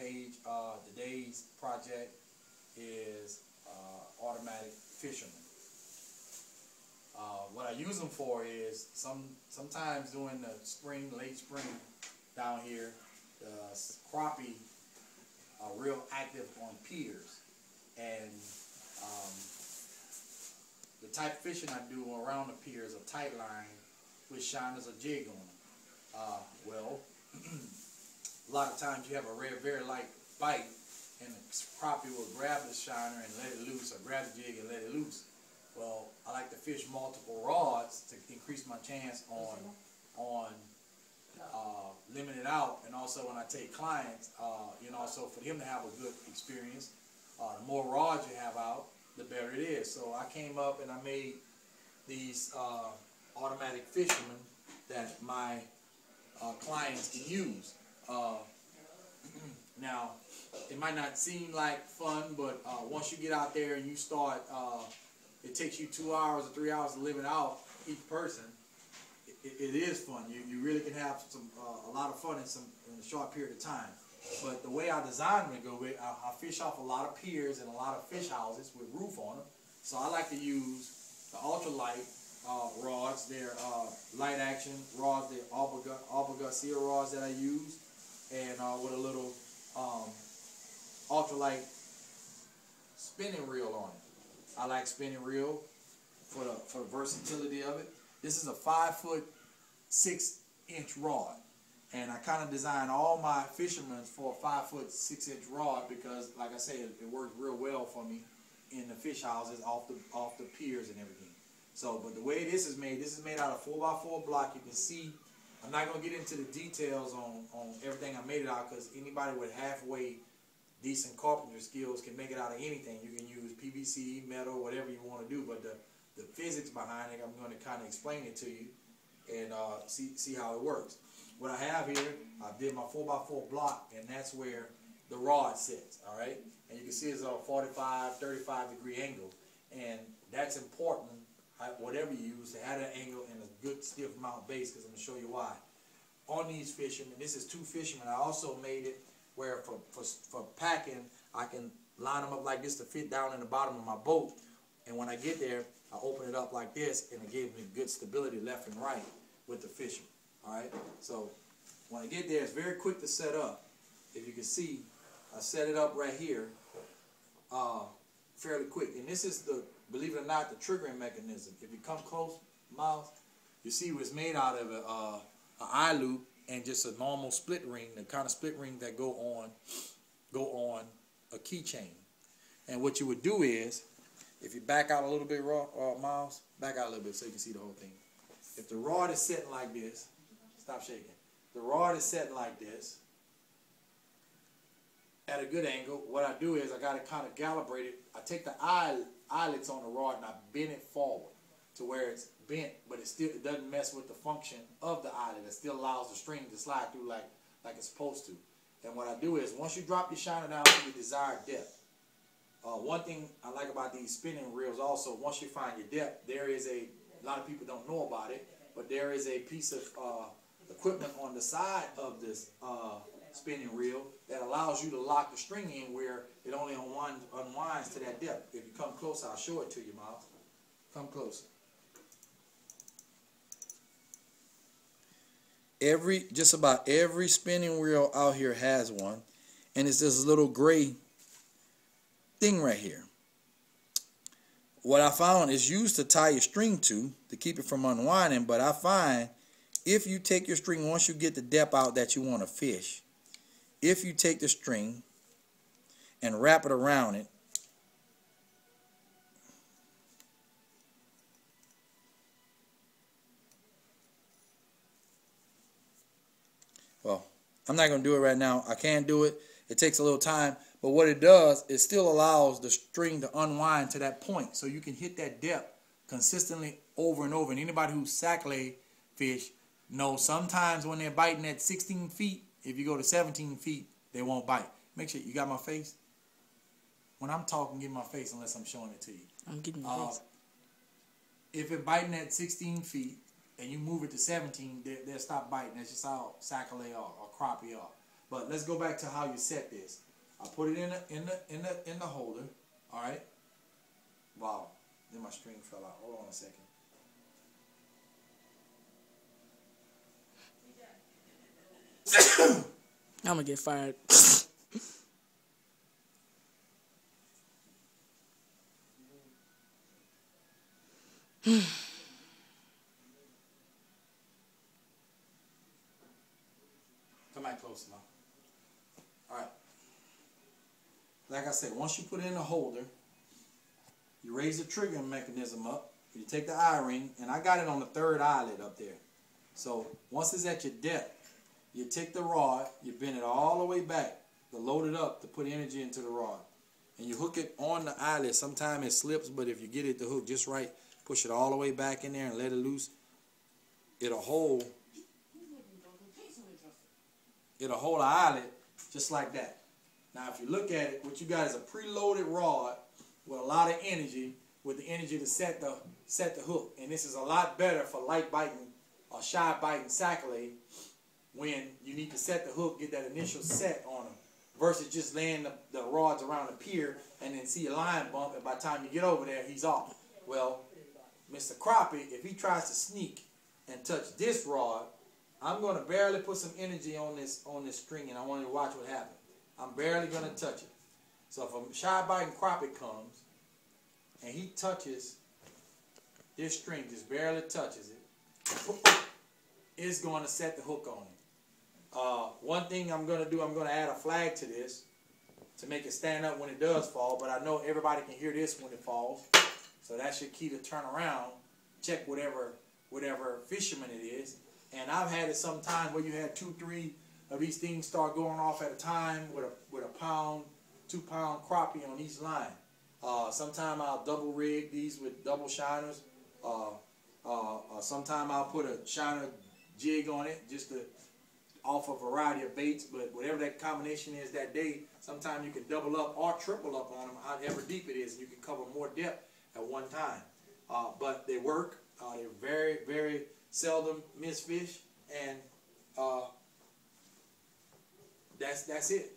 page. Today's project is automatic fisherman. What I use them for is sometimes during the spring, late spring down here, the crappie are real active on piers, and the type of fishing I do around the piers are tight line with shiners or jig on them. Well, a lot of times you have a very light bite, and the crappie will grab the shiner and let it loose, or grab the jig and let it loose. Well, I like to fish multiple rods to increase my chance on limiting it out, and also when I take clients, so for him to have a good experience, the more rods you have out, the better it is. So I came up and I made these automatic fishermen that my clients can use. Now, it might not seem like fun, but once you get out there and you start, it takes you 2 hours or 3 hours to live it out each person. It is fun. You really can have a lot of fun in a short period of time. But the way I designed them to go with, I fish off a lot of piers and a lot of fish houses with roof on them. So I like to use the ultralight rods. They're light action rods. They're Alba Garcia rods that I use, and with a little ultralight spinning reel on it. I like spinning reel for the versatility of it. This is a 5'6" rod, and I kind of designed all my fishermen for a 5'6" rod because, like I said, it works real well for me in the fish houses off the piers and everything. So, but the way this is made out of 4x4 block. You can see, I'm not going to get into the details on everything I made it out, because anybody with halfway decent carpenter skills can make it out of anything. You can use PVC, metal, whatever you want to do, but the physics behind it, I'm going to kind of explain it to you and see how it works. What I have here, I did my 4x4 block, and that's where the rod sits, all right? And you can see it's a 45, 35 degree angle, and that's important, whatever you use, to have that angle and a good stiff mount base, because I'm going to show you why. On these fishermen, this is 2 fishermen. I also made it where for packing, I can line them up like this to fit down in the bottom of my boat, and when I get there, I open it up like this, and it gives me good stability left and right with the fisherman. All right, so when I get there, it's very quick to set up. If you can see, I set it up right here, fairly quick. And this is believe it or not, the triggering mechanism. If you come close, Miles, you see it's made out of an eye loop and just a normal split ring, the kind of split ring that go on a keychain. And what you would do is, if you back out a little bit, Miles, back out a little bit so you can see the whole thing. If the rod is setting like this, stop shaking. The rod is setting like this at a good angle. What I do is I got to kind of calibrate it. I take the eyelets on the rod and I bend it forward to where it's bent, but it doesn't mess with the function of the eyelet. It still allows the string to slide through like it's supposed to. And what I do is, once you drop your shiner down to your desired depth, one thing I like about these spinning reels also, once you find your depth, there is a lot of people don't know about it, but there is a piece of equipment on the side of this spinning reel that allows you to lock the string in where it only unwinds to that depth. If you come closer, I'll show it to you, Miles. Come closer. Just about every spinning reel out here has one, and it's this little gray thing right here. What I found is used to tie your string to keep it from unwinding, but I find if you take your string, once you get the depth out that you want to fish, if you take the string and wrap it around it, well, I'm not going to do it right now. I can do it. It takes a little time. But what it does, it still allows the string to unwind to that point. So you can hit that depth consistently over and over. And anybody who's sac-lay fish knows sometimes when they're biting at 16 feet, if you go to 17 feet, they won't bite. Make sure you got my face. When I'm talking, get my face unless I'm showing it to you. I'm getting your face. If it's biting at 16 feet and you move it to 17, they'll stop biting. That's just how sac-lay or crappie are. But let's go back to how you set this. I put it in the holder. All right. Wow. Then my string fell out. Hold on a second. I'm gonna get fired. Come back close now. All right. Like I said, once you put it in the holder, you raise the trigger mechanism up. You take the eye ring, and I got it on the third eyelid up there. So once it's at your depth, you take the rod, you bend it all the way back to load it up to put energy into the rod. And you hook it on the eyelid. Sometimes it slips, but if you get it to hook just right, push it all the way back in there and let it loose. It'll hold the eyelid just like that. Now if you look at it, what you got is a preloaded rod with a lot of energy, with the energy to set the hook. And this is a lot better for light biting or shy biting saccade when you need to set the hook, get that initial set on them, versus just laying the rods around the pier and then see a line bump, and by the time you get over there, he's off. Well, Mr. Crappie, if he tries to sneak and touch this rod, I'm going to barely put some energy on this string, and I want you to watch what happens. I'm barely going to touch it. So if a shy biting crappie comes and he touches this string, just barely touches it, it's going to set the hook on it. One thing I'm going to do, I'm going to add a flag to this to make it stand up when it does fall, but I know everybody can hear this when it falls. So that's your key to turn around, check whatever fisherman it is. And I've had it sometime where you had 2, 3 of these things start going off at a time with a pound, 2 pound crappie on each line. Sometime I'll double rig these with double shiners. Sometime I'll put a shiner jig on it just to offer a variety of baits, but whatever that combination is that day, sometimes you can double up or triple up on them, however deep it is, and you can cover more depth at one time. But they work. They're very, very seldom miss fish, and that's it.